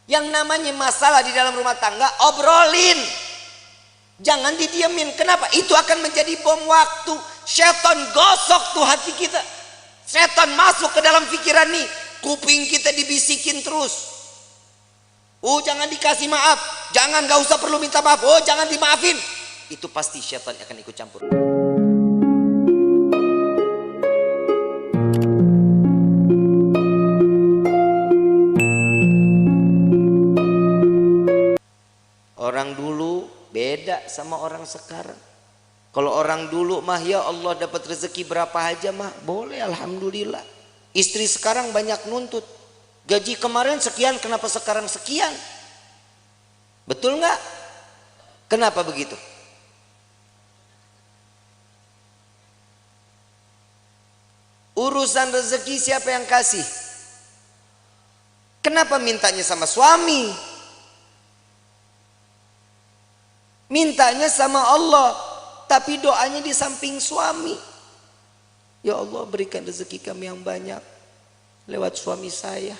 Yang namanya masalah di dalam rumah tangga, obrolin. Jangan didiemin. Kenapa? Itu akan menjadi bom waktu. Setan gosok tuh hati kita. Setan masuk ke dalam pikiran nih. Kuping kita dibisikin terus. Oh, jangan dikasih maaf. Jangan, gak usah perlu minta maaf. Oh, jangan dimaafin. Itu pasti setan akan ikut campur. Orang dulu beda sama orang sekarang. Kalau orang dulu mah ya Allah dapat rezeki berapa aja mah boleh, alhamdulillah. Istri sekarang banyak nuntut. Gaji kemarin sekian, kenapa sekarang sekian? Betul nggak? Kenapa begitu? Urusan rezeki siapa yang kasih? Kenapa mintanya sama suami? Mintanya sama Allah, tapi doanya di samping suami. Ya Allah, berikan rezeki kami yang banyak lewat suami saya.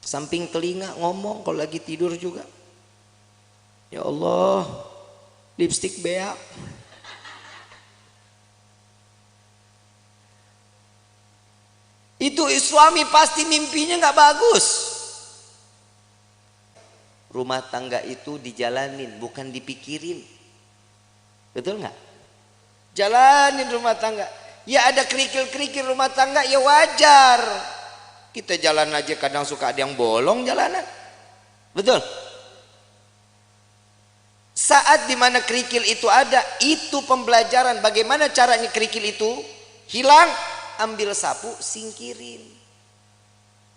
Samping telinga ngomong kalau lagi tidur juga. Ya Allah, lipstik beak. Itu suami pasti mimpinya nggak bagus. Rumah tangga itu dijalanin, bukan dipikirin. Betul nggak? Jalanin rumah tangga. Ya ada kerikil-kerikil rumah tangga, ya wajar. Kita jalan aja kadang suka ada yang bolong jalanan. Betul? Saat dimana kerikil itu ada, itu pembelajaran bagaimana caranya kerikil itu hilang. Ambil sapu, singkirin.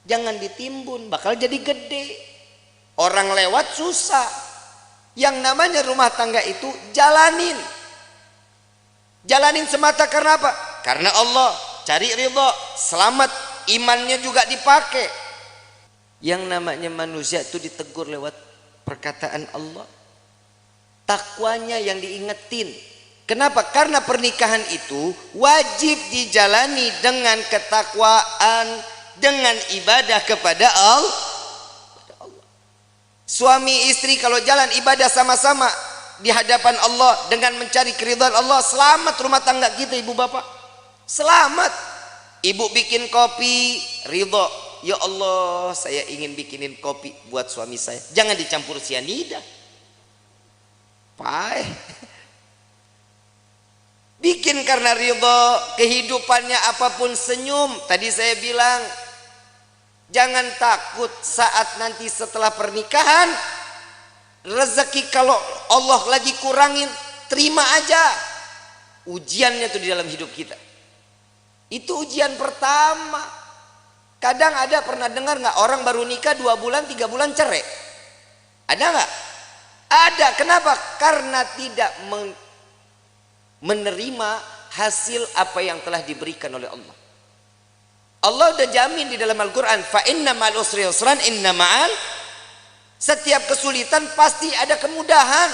Jangan ditimbun, bakal jadi gede. Orang lewat susah. Yang namanya rumah tangga itu jalanin. Jalanin semata karena apa? Karena Allah. Cari ridho, selamat, imannya juga dipakai. Yang namanya manusia itu ditegur lewat perkataan Allah. Takwanya yang diingetin. Kenapa? Karena pernikahan itu wajib dijalani dengan ketakwaan, dengan ibadah kepada Allah. Suami istri kalau jalan ibadah sama-sama di hadapan Allah dengan mencari keridhaan Allah, selamat rumah tangga kita, ibu bapak. Selamat. Ibu bikin kopi, ridho. Ya Allah, saya ingin bikinin kopi buat suami saya. Jangan dicampur sianida. Pahit. Bikin karena ridho, kehidupannya apapun senyum. Tadi saya bilang, jangan takut saat nanti setelah pernikahan rezeki kalau Allah lagi kurangin, terima aja. Ujiannya tuh di dalam hidup kita. Itu ujian pertama. Kadang ada pernah dengar nggak orang baru nikah 2 bulan 3 bulan cerai? Ada nggak? Ada. Kenapa? Karena tidak menerima hasil apa yang telah diberikan oleh Allah. Allah udah jamin di dalam Al-Quran, fa inna ma'al usri yusran, inna ma'al, setiap kesulitan pasti ada kemudahan,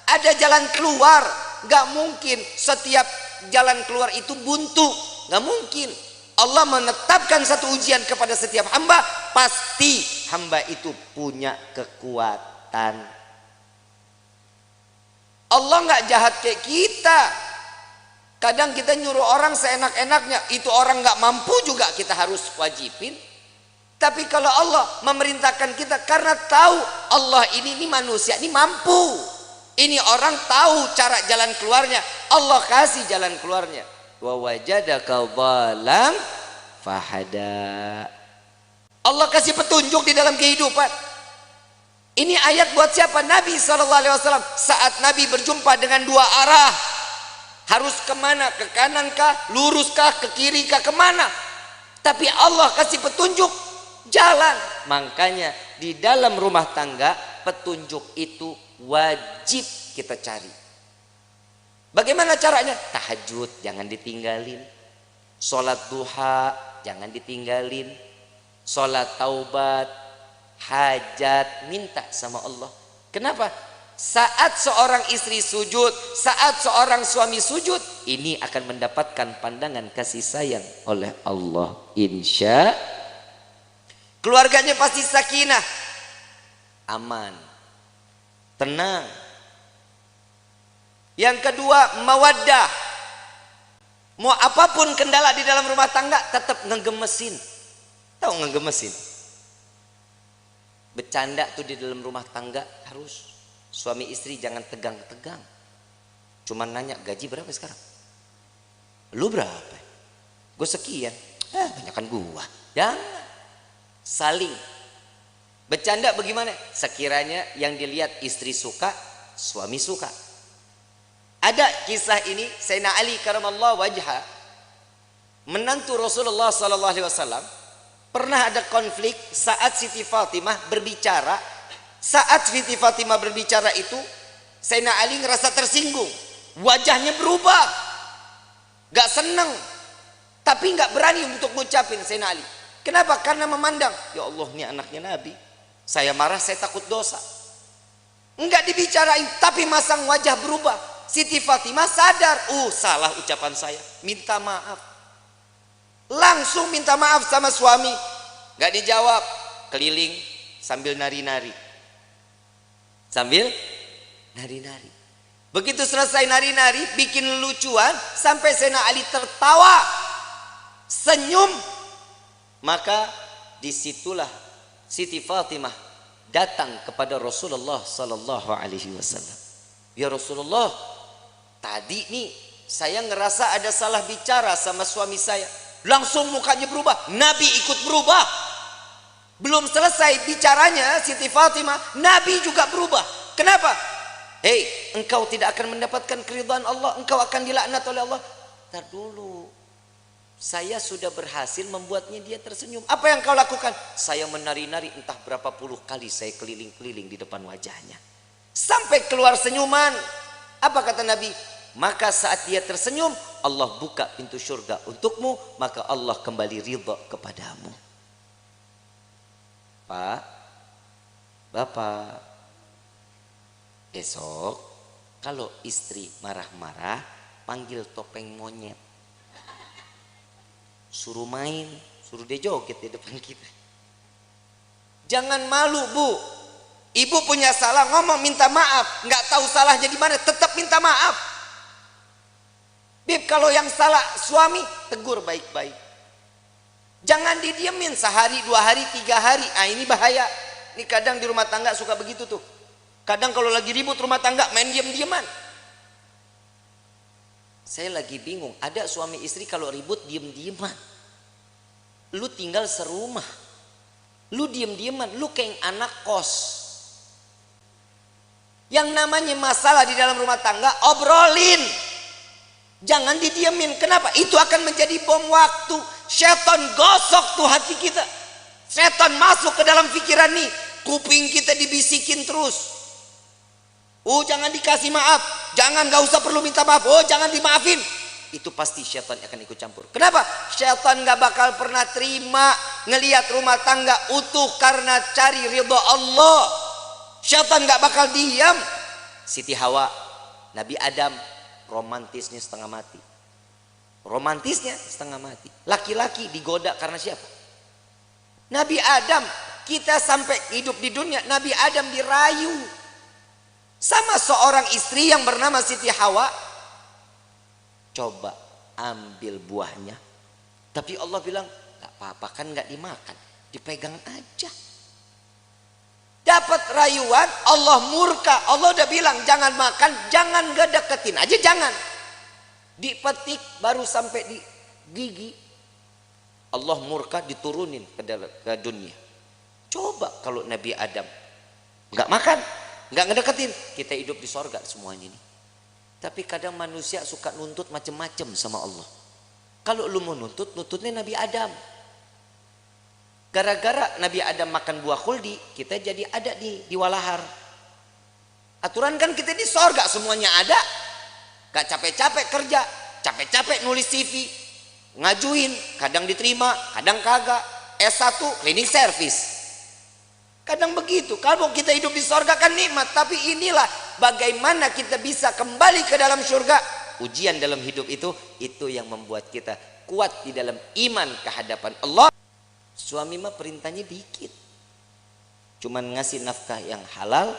ada jalan keluar. Gak mungkin setiap jalan keluar itu buntu, gak mungkin. Allah menetapkan satu ujian kepada setiap hamba, pasti hamba itu punya kekuatan. Allah gak jahat kayak kita. Kadang kita nyuruh orang seenak-enaknya, itu orang gak mampu juga kita harus wajibin. Tapi kalau Allah memerintahkan kita karena tahu Allah ini manusia ini mampu, ini orang tahu cara jalan keluarnya, Allah kasih jalan keluarnya. Wa wajadaka dhalam fahada. Allah kasih petunjuk di dalam kehidupan. Ini ayat buat siapa? Nabi SAW. Saat Nabi berjumpa dengan 2 arah, harus kemana? Ke kanan kah? Lurus kah? Ke kiri kah? Kemana? Tapi Allah kasih petunjuk jalan. Makanya di dalam rumah tangga petunjuk itu wajib kita cari. Bagaimana caranya? Tahajud jangan ditinggalin, sholat duha jangan ditinggalin, sholat taubat, hajat, minta sama Allah. Kenapa? Saat seorang istri sujud, saat seorang suami sujud, ini akan mendapatkan pandangan kasih sayang oleh Allah. Keluarganya pasti sakinah, aman, tenang. Yang kedua, mawaddah. Mau apapun kendala di dalam rumah tangga tetap ngegemesin. Tahu ngegemesin? Bercanda tuh di dalam rumah tangga harus. Suami istri jangan tegang-tegang. Cuman nanya, gaji berapa sekarang? Lu berapa? Gue sekian. Banyakan gua. Jangan. Saling. Bercanda bagaimana? Sekiranya yang dilihat istri suka, suami suka. Ada kisah ini, Sayyidina Ali karamallahu wajha, menantu Rasulullah sallallahu alaihi wasallam, pernah ada konflik saat Siti Fatimah berbicara. Saat Siti Fatimah berbicara itu, Sayyidina Ali ngerasa tersinggung. Wajahnya berubah. Gak senang. Tapi gak berani untuk ngucapin Sayyidina Ali. Kenapa? Karena memandang, ya Allah ini anaknya Nabi. Saya marah, saya takut dosa. Enggak dibicarain, tapi masang wajah berubah. Siti Fatimah sadar, salah ucapan saya, minta maaf. Langsung minta maaf sama suami. Gak dijawab, keliling sambil nari-nari. Sambil nari-nari. Begitu selesai nari-nari, bikin lucuan, sampai Sayyidina Ali tertawa, senyum. Maka disitulah Siti Fatimah datang kepada Rasulullah sallallahu alaihi wasallam. Ya Rasulullah, tadi nih saya ngerasa ada salah bicara sama suami saya. Langsung mukanya berubah, Nabi ikut berubah. Belum selesai bicaranya Siti Fatimah, Nabi juga berubah. Kenapa? Hei, engkau tidak akan mendapatkan keridhaan Allah, engkau akan dilaknat oleh Allah. Tar dulu, saya sudah berhasil membuatnya dia tersenyum. Apa yang kau lakukan? Saya menari-nari entah berapa puluh kali saya keliling-keliling di depan wajahnya. Sampai keluar senyuman. Apa kata Nabi? Maka saat dia tersenyum, Allah buka pintu surga untukmu, maka Allah kembali ridha kepadamu. Pak, Bapak, esok kalau istri marah-marah, panggil topeng monyet. Suruh main, suruh dia joget di depan kita. Jangan malu, Bu. Ibu punya salah, ngomong minta maaf. Nggak tahu salahnya di mana, tetap minta maaf. Bib, kalau yang salah suami, tegur baik-baik. Jangan didiemin sehari, 2 hari, 3 hari. Ini bahaya. Ini kadang di rumah tangga suka begitu tuh. Kadang kalau lagi ribut rumah tangga, main diem-dieman. Saya lagi bingung, ada suami istri kalau ribut diem-dieman. Lu tinggal serumah, lu diem-dieman, lu kayak anak kos. Yang namanya masalah di dalam rumah tangga, obrolin. Jangan didiemin. Kenapa? Itu akan menjadi bom waktu. Setan gosok tuh hati kita. Setan masuk ke dalam pikiran nih. Kuping kita dibisikin terus. Jangan dikasih maaf. Jangan, gak usah perlu minta maaf. Jangan dimaafin. Itu pasti syaitan akan ikut campur. Kenapa? Syaitan gak bakal pernah terima ngelihat rumah tangga utuh karena cari ridha Allah. Syaitan gak bakal diam. Siti Hawa, Nabi Adam, romantisnya setengah mati. Romantisnya setengah mati. Laki-laki digoda karena siapa? Nabi Adam. Kita sampai hidup di dunia, Nabi Adam dirayu sama seorang istri yang bernama Siti Hawa. Coba ambil buahnya. Tapi Allah bilang, gak apa-apa, kan gak dimakan, dipegang aja. Dapat rayuan, Allah murka. Allah udah bilang jangan makan, jangan gak deketin aja, jangan. Dipetik baru sampai di gigi, Allah murka, diturunin ke dunia. Coba kalau Nabi Adam gak makan, gak ngedeketin, kita hidup di sorga semuanya ini. Tapi kadang manusia suka nuntut macem-macem sama Allah. Kalau lu mau nuntut, nuntutnya Nabi Adam. Gara-gara Nabi Adam makan buah khuldi, kita jadi ada di walahar. Aturan kan kita di sorga semuanya ada. Gak capek-capek kerja, capek-capek nulis CV, ngajuin, kadang diterima, kadang kagak. S1 cleaning service. Kadang begitu. Kalau kita hidup di sorga kan nikmat, tapi inilah bagaimana kita bisa kembali ke dalam surga. Ujian dalam hidup itu yang membuat kita kuat di dalam iman kehadapan Allah. Suami mah perintahnya dikit, cuman ngasih nafkah yang halal,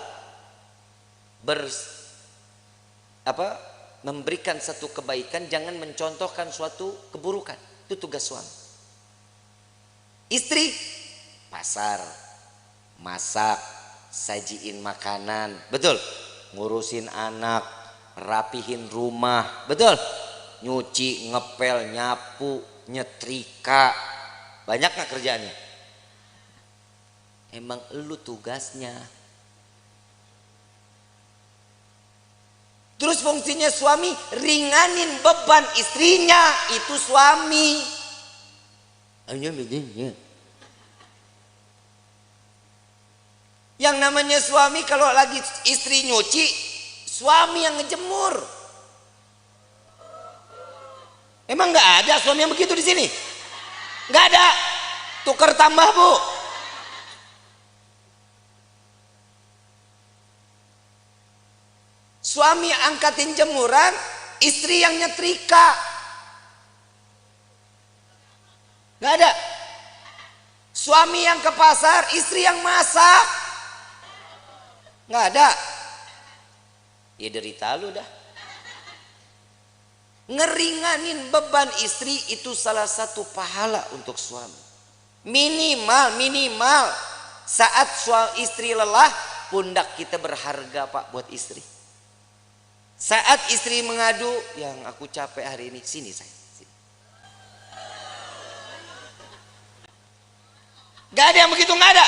memberikan satu kebaikan, jangan mencontohkan suatu keburukan. Itu tugas suami. Istri pasar, masak, sajiin makanan, betul, ngurusin anak, rapihin rumah, betul, nyuci, ngepel, nyapu, nyetrika. Banyak gak kerjaannya? Emang elu tugasnya. Terus fungsinya suami ringanin beban istrinya, itu suami. Yang namanya suami kalau lagi istri nyuci, suami yang ngejemur. Emang nggak ada suami yang begitu di sini? Nggak ada. Tukar tambah, Bu. Suami angkatin jemuran, istri yang nyetrika. Nggak ada. Suami yang ke pasar, istri yang masak. Nggak ada. Ya derita lu dah. Ngeringanin beban istri itu salah satu pahala untuk suami. Minimal saat istri lelah, pundak kita berharga, Pak, buat istri. Saat istri mengadu, yang aku capek hari ini, sini saya. Sini. Gak ada yang begitu, gak ada.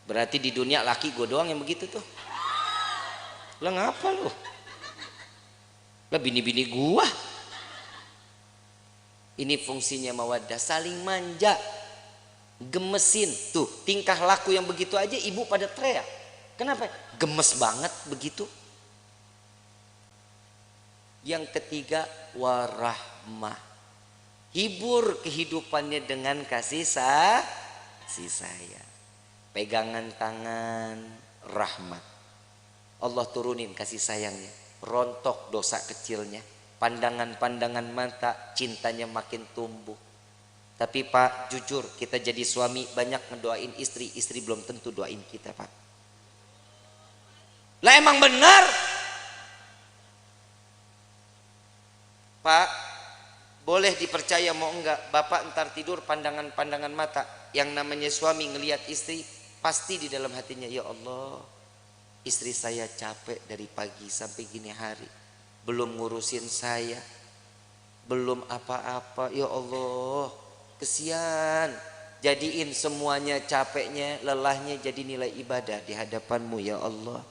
Berarti di dunia laki gue doang yang begitu tuh. Lah ngapa lu? Lah bini-bini gua. Ini fungsinya mawaddah, saling manja, gemesin. Tuh tingkah laku yang begitu aja ibu pada teriak. Kenapa? Gemes banget begitu. Yang ketiga, warahmah. Hibur kehidupannya dengan kasih sayang. Pegangan tangan, rahmat. Allah turunin kasih sayangnya, rontok dosa kecilnya, pandangan-pandangan mata, cintanya makin tumbuh. Tapi Pak, jujur kita jadi suami banyak ngedoain istri, istri belum tentu doain kita, Pak. Lah emang benar, Pak, boleh dipercaya mau enggak, Bapak ntar tidur pandangan-pandangan mata, yang namanya suami ngelihat istri, pasti di dalam hatinya, ya Allah, istri saya capek dari pagi sampai gini hari, belum ngurusin saya, belum apa-apa, ya Allah, kesian. Jadiin semuanya capeknya, lelahnya jadi nilai ibadah di hadapanmu, ya Allah.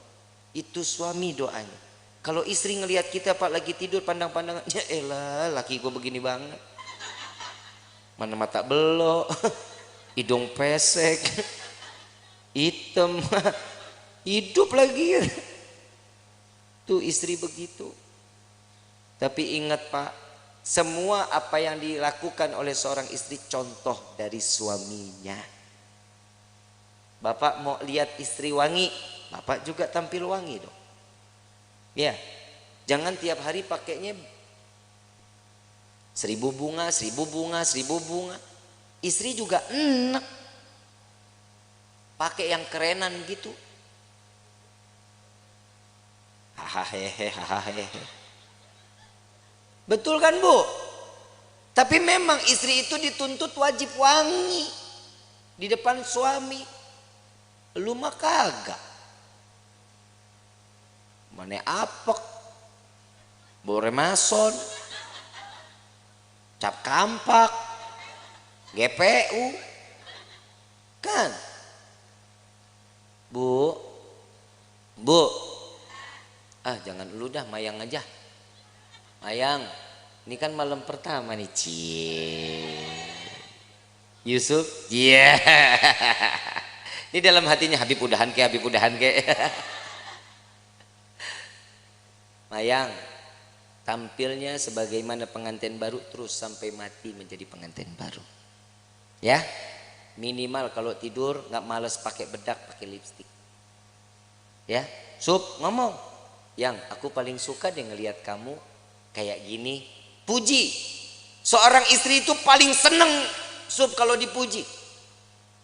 Itu suami doanya. Kalau istri ngelihat kita, Pak, lagi tidur pandang-pandangan, ya elah, laki gue begini banget, mana mata belok, hidung pesek, hitam, hidup lagi. Tuh istri begitu. Tapi ingat, Pak, semua apa yang dilakukan oleh seorang istri contoh dari suaminya. Bapak mau lihat istri wangi, Bapak juga tampil wangi dong. Ya, jangan tiap hari pakainya 1000 bunga, 1000 bunga, 1000 bunga. Istri juga enak pakai yang kerenan gitu. Hahaha. Betul kan, Bu? Tapi memang istri itu dituntut wajib wangi di depan suami. Lu mah kagak. Mana apek, bore mason, cap kampak, GPU, kan? Bu, jangan dulu dah, Mayang aja. Mayang, ini kan malam pertama nih, Yusuf, iya. Ini dalam hatinya, Habib udahan ke. Mayang, tampilnya sebagaimana pengantin baru terus sampai mati menjadi pengantin baru. Ya, minimal kalau tidur nggak males pakai bedak, pakai lipstik. Ya, Sup ngomong, yang aku paling suka deh ngelihat kamu kayak gini. Puji. Seorang istri itu paling seneng Sup kalau dipuji.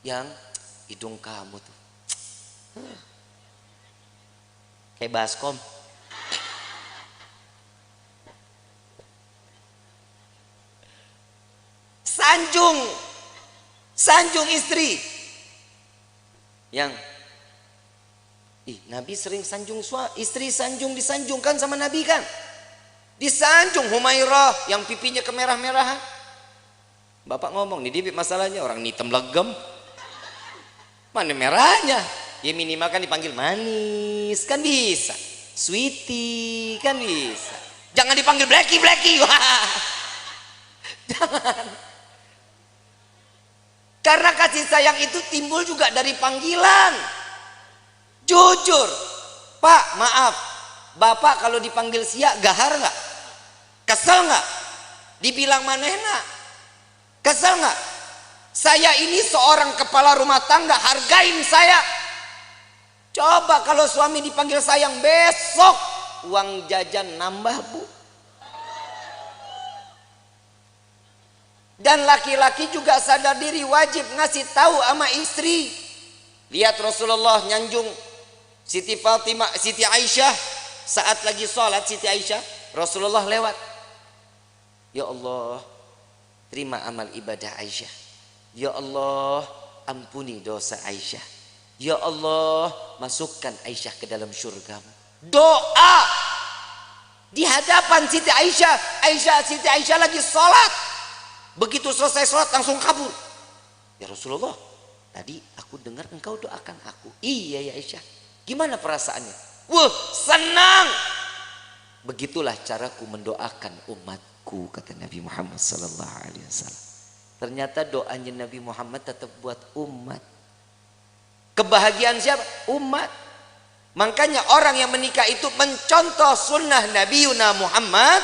Yang hidung kamu tuh kayak baskom. Sanjung istri. Yang Nabi sering sanjung istri, disanjungkan sama Nabi kan. Disanjung Humairah yang pipinya kemerah-merahan. Bapak ngomong, nih Dibit masalahnya orang hitam legem. Mana merahnya? Ya minimal kan dipanggil manis, kan bisa. Sweetie, kan bisa. Jangan dipanggil Blacky. Wah. Jangan. Karena kasih sayang itu timbul juga dari panggilan. Jujur, Pak, maaf, Bapak kalau dipanggil Sia gahar nggak? Kesel nggak? Dibilang manehna, kesel nggak? Saya ini seorang kepala rumah tangga, hargain saya. Coba kalau suami dipanggil sayang, besok uang jajan nambah, Bu. Dan laki-laki juga sadar diri, wajib ngasih tahu sama istri. Lihat Rasulullah nyanjung Siti Fatimah, Siti Aisyah saat lagi sholat. Siti Aisyah, Rasulullah lewat. Ya Allah, terima amal ibadah Aisyah. Ya Allah, ampuni dosa Aisyah. Ya Allah, masukkan Aisyah ke dalam surgamu. Doa di hadapan Siti Aisyah. Siti Aisyah lagi sholat. Begitu selesai sholat langsung kabur. Ya Rasulullah, tadi aku dengar engkau doakan aku. Iya ya Aisyah. Gimana perasaannya? Wah, senang. Begitulah caraku mendoakan umatku, kata Nabi Muhammad SAW. Ternyata doanya Nabi Muhammad tetap buat umat. Kebahagiaan siapa? Umat. Makanya orang yang menikah itu mencontoh sunnah Nabi Muhammad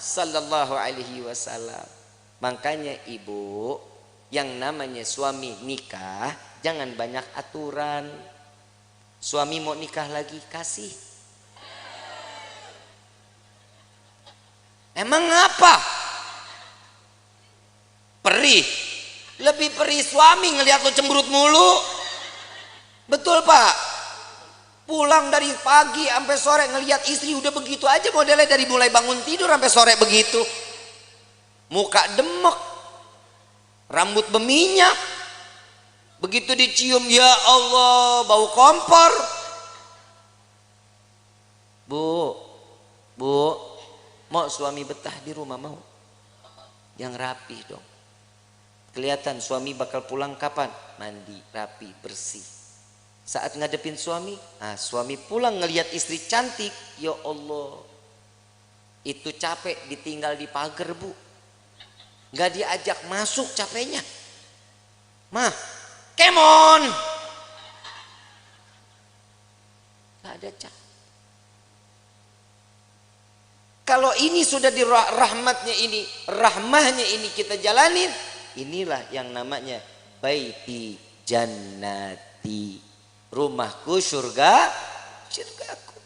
SAW. Makanya ibu, yang namanya suami nikah jangan banyak aturan. Suami mau nikah lagi, kasih. Emang apa? Perih. Lebih perih suami ngelihat lo cemberut mulu. Betul Pak? Pulang dari pagi sampai sore ngelihat istri udah begitu aja modelnya, dari mulai bangun tidur sampai sore begitu. Muka demek, rambut berminyak. Begitu dicium, ya Allah, bau kompor. Bu, mau suami betah di rumah mau? Yang rapi dong. Kelihatan suami bakal pulang kapan? Mandi, rapi, bersih. Saat ngadepin suami, suami pulang ngelihat istri cantik, ya Allah. Itu capek ditinggal di pagar, Bu. Nggak diajak masuk capeknya. Mah, kemon. Gak ada cak. Kalau ini sudah di rahmahnya ini kita jalanin, inilah yang namanya baiti jannati, rumahku surgaku.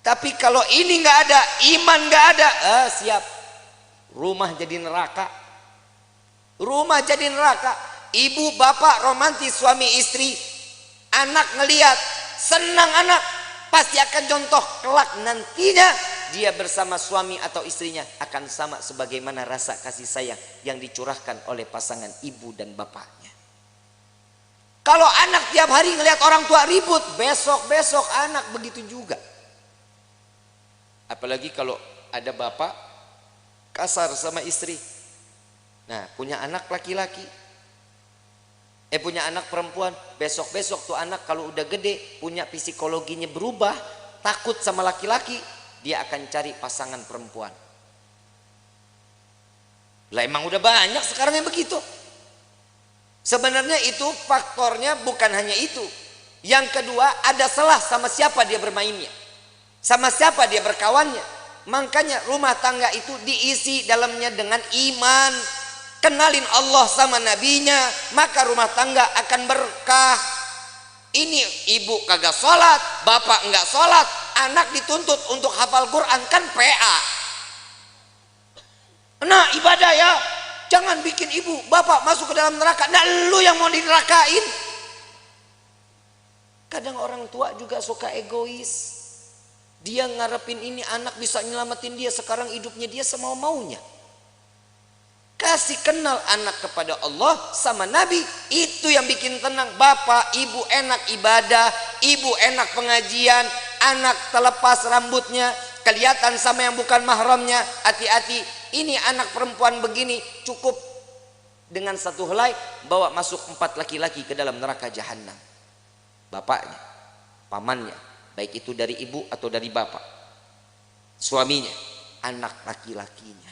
Tapi kalau ini nggak ada, iman nggak ada, siap, rumah jadi neraka. Rumah jadi neraka. Ibu bapak romantis suami istri, anak ngelihat senang, anak pasti akan contoh kelak nantinya dia bersama suami atau istrinya akan sama sebagaimana rasa kasih sayang yang dicurahkan oleh pasangan ibu dan bapaknya. Kalau anak tiap hari ngelihat orang tua ribut, besok anak begitu juga. Apalagi kalau ada bapak kasar sama istri. Nah, punya anak laki-laki, punya anak perempuan, besok tuh anak kalau udah gede punya psikologinya berubah, takut sama laki-laki, dia akan cari pasangan perempuan. Lah emang udah banyak sekarang yang begitu. Sebenarnya itu faktornya bukan hanya itu. Yang kedua, ada salah sama siapa dia bermainnya, sama siapa dia berkawannya. Makanya rumah tangga itu diisi dalamnya dengan iman, kenalin Allah sama nabinya, maka rumah tangga akan berkah. Ini ibu kagak sholat, bapak enggak sholat, anak dituntut untuk hafal Quran, kan PA. Nah ibadah ya, Jangan bikin ibu, bapak masuk ke dalam neraka. Nah, lu yang mau dinerakain. Kadang orang tua juga suka egois. Dia ngarepin ini anak bisa nyelamatin dia. Sekarang hidupnya dia semau-maunya. Kasih kenal anak kepada Allah sama Nabi. Itu yang bikin tenang. Bapak, ibu enak ibadah. Ibu enak pengajian. Anak terlepas rambutnya. Kelihatan sama yang bukan mahramnya. Hati-hati. Ini anak perempuan begini. Cukup dengan satu helai. Bawa masuk 4 laki-laki ke dalam neraka jahanam. Bapaknya, pamannya, baik itu dari ibu atau dari bapak, suaminya, anak laki-lakinya.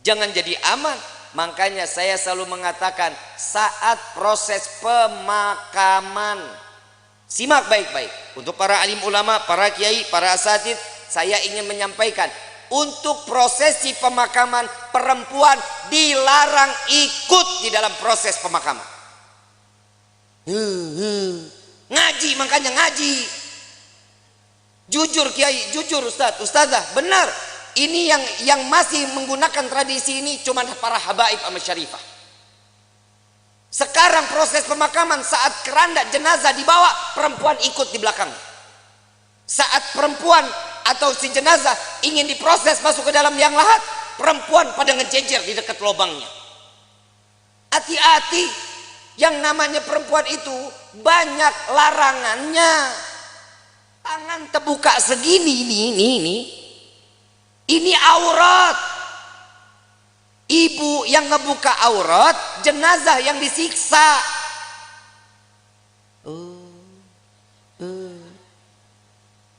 Jangan jadi aman. Makanya saya selalu mengatakan saat proses pemakaman, simak baik-baik. Untuk para alim ulama, para kiai, para asatid, saya ingin menyampaikan, untuk prosesi pemakaman perempuan dilarang ikut di dalam proses pemakaman. Ngaji, makanya ngaji. Jujur kiai, jujur ustadz, ustazah, benar. Ini yang masih menggunakan tradisi ini cuma para habaib sama syarifah. Sekarang proses pemakaman saat keranda jenazah dibawa, perempuan ikut di belakang. Saat perempuan atau si jenazah ingin diproses masuk ke dalam liang lahat, perempuan pada ngejejer di dekat lubangnya. Hati-hati. Yang namanya perempuan itu banyak larangannya. Tangan terbuka segini ini. Ini aurat. Ibu yang ngebuka aurat, jenazah yang disiksa.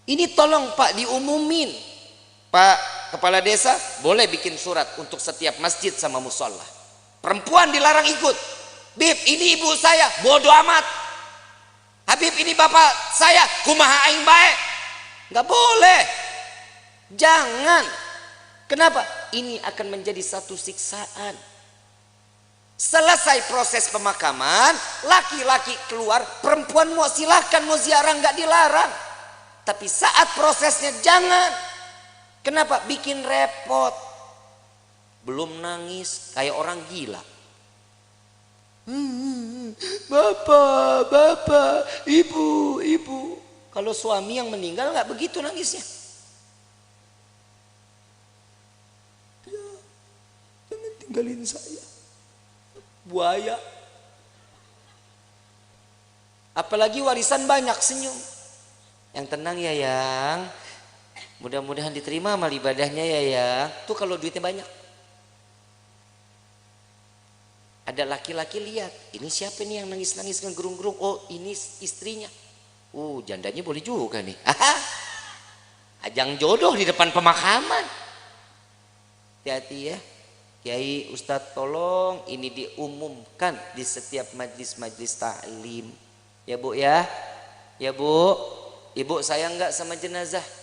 Ini tolong Pak diumumin. Pak Kepala Desa boleh bikin surat untuk setiap masjid sama musola. Perempuan dilarang ikut. Bib, ini ibu saya, bodoh amat. Habib, ini bapak saya, kumaha aing bae. Nggak boleh. Jangan. Kenapa? Ini akan menjadi satu siksaan. Selesai proses pemakaman, laki-laki keluar, perempuan mau silahkan, mau ziarah nggak dilarang. Tapi saat prosesnya jangan. Kenapa? Bikin repot. Belum nangis, kayak orang gila. Bapak, ibu. Kalau suami yang meninggal nggak begitu nangisnya. Ya, jangan tinggalin saya. Buaya. Apalagi warisan banyak, senyum. Yang tenang ya yang. Mudah-mudahan diterima amal ibadahnya ya yang. Tuh kalau duitnya banyak. Ada laki-laki lihat, ini siapa nih yang nangis-nangis dengan gerung-gerung? Oh, ini istrinya. Jandanya boleh juga nih. Ajang jodoh di depan pemakaman. Hati-hati ya. Kiai, Ustadz, tolong ini diumumkan di setiap majlis-majlis ta'lim. Ya Bu ya. Ya Bu. Ibu sayang nggak sama jenazah?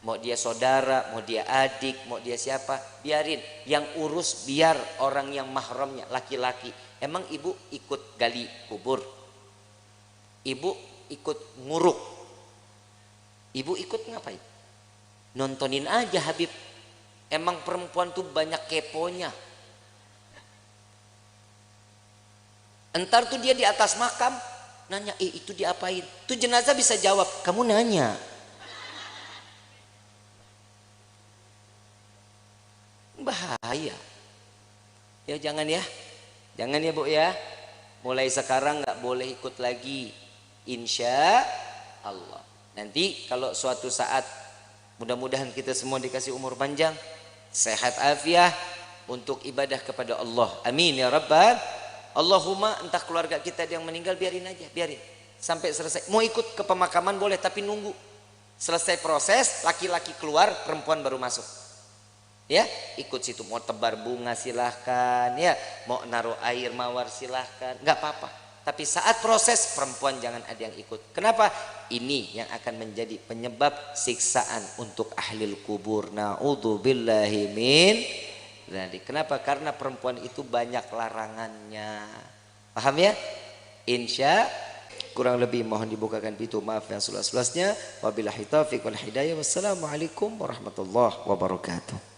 Mau dia saudara, mau dia adik, mau dia siapa, biarin. Yang urus biar orang yang mahramnya, laki-laki. Emang ibu ikut gali kubur? Ibu ikut nguruk? Ibu ikut ngapain? Nontonin aja Habib. Emang perempuan tuh banyak keponya. Entar tuh dia di atas makam, nanya, itu diapain? Tuh jenazah bisa jawab, kamu nanya. Bahaya ya. Jangan ya Bu ya. Mulai sekarang nggak boleh ikut lagi, insya Allah. Nanti kalau suatu saat, mudah-mudahan kita semua dikasih umur panjang, sehat afiah untuk ibadah kepada Allah, amin ya rabbal. Allahumma, entah keluarga kita yang meninggal, biarin aja, biarin sampai selesai. Mau ikut ke pemakaman boleh, tapi nunggu selesai proses, laki-laki keluar, perempuan baru masuk. Ya, ikut situ. Mau tebar bunga silahkan, ya, mau naruh air mawar silahkan, nggak apa-apa. Tapi saat proses, perempuan jangan ada yang ikut. Kenapa? Ini yang akan menjadi penyebab siksaan untuk ahlil kubur. Na'udzubillahi min dzalik. Kenapa? Karena perempuan itu banyak larangannya. Paham ya? Insya kurang lebih mohon dibukakan pintu maaf yang seluas-luasnya. Wabillahi taufiq wal hidayah. Wassalamualaikum warahmatullahi wabarakatuh.